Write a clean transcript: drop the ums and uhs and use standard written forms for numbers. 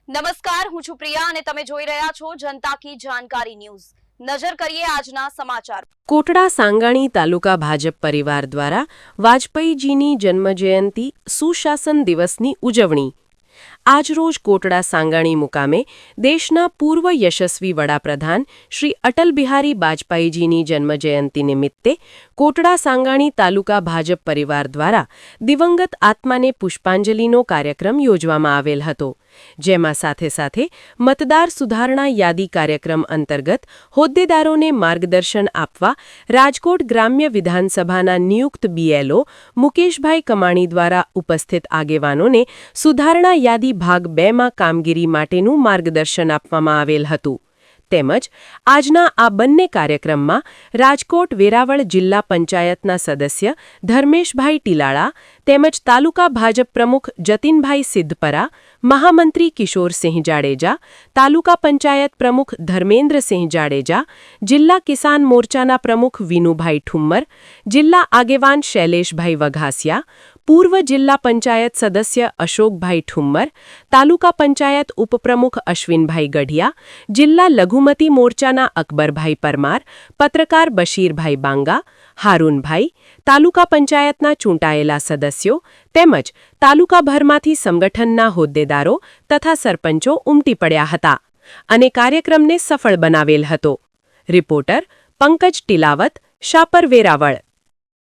નમસ્કાર, હું છું પ્રિયા અને તમે જોઈ રહ્યા છો જનતા કી જાણકારી ન્યૂઝ। નજર કરીએ આજના સમાચાર। કોટડા સાંગાણી તાલુકા ભાજપ પરિવાર દ્વારા વાજપેયીજીની જન્મજયંતિ સુશાસન દિવસની ઉજવણી। આજરોજ કોટડા સાંગાણી મુકામે દેશના પૂર્વ યશસ્વી વડાપ્રધાન શ્રી અટલ બિહારી વાજપેયીજીની જન્મજયંતિ નિમિત્તે કોટડા સાંગાણી તાલુકા ભાજપ પરિવાર દ્વારા દિવંગત આત્માને પુષ્પાંજલિનો કાર્યક્રમ યોજવામાં આવેલ હતો, જેમાં સાથે સાથે મતદાર સુધારણા યાદી કાર્યક્રમ અંતર્ગત હોદ્દેદારોને માર્ગદર્શન આપવા રાજકોટ ગ્રામ્ય વિધાનસભાના નિયુક્ત બીએલઓ મુકેશભાઈ કમાણી દ્વારા ઉપસ્થિત આગેવાનોને સુધારણા યાદી ભાગ 2માં કામગીરી માટેનું માર્ગદર્શન આપવામાં આવેલ હતું। તેમજ આજના આ બંને કાર્યક્રમમાં રાજકોટ વેરાવળ જિલ્લા પંચાયતના સદસ્ય ધર્મેશભાઈ ટીલાળા તેમજ તાલુકા ભાજપ પ્રમુખ જતીનભાઈ સિદ્ધપરા, મહામંત્રી કિશોરસિંહ જાડેજા, તાલુકા પંચાયત પ્રમુખ ધર્મેન્દ્રસિંહ જાડેજા, જિલ્લા કિસાન મોરચાના પ્રમુખ વિનુભાઈ ઠુમ્મર, જિલ્લા આગેવાન શૈલેષભાઈ વઘાસિયા, પૂર્વ જિલ્લા પંચાયત સદસ્ય અશોકભાઈ ઠુમ્મર, તાલુકા પંચાયત ઉપપ્રમુખ અશ્વિનભાઈ ગઢિયા, જિલ્લા લઘુમતી મોરચાના અકબરભાઈ પરમાર, પત્રકાર બશીરભાઈ બાંગા, હારૂનભાઈ, તાલુકા પંચાયતના ચૂંટાયેલા સદસ્યો તેમજ તાલુકાભરમાંથી સંગઠનના હોદ્દેદારો તથા સરપંચો ઉમટી પડ્યા હતા અને કાર્યક્રમને સફળ બનાવેલ હતો। રિપોર્ટર પંકજ ટીલાવત, શાપર વેરાવળ।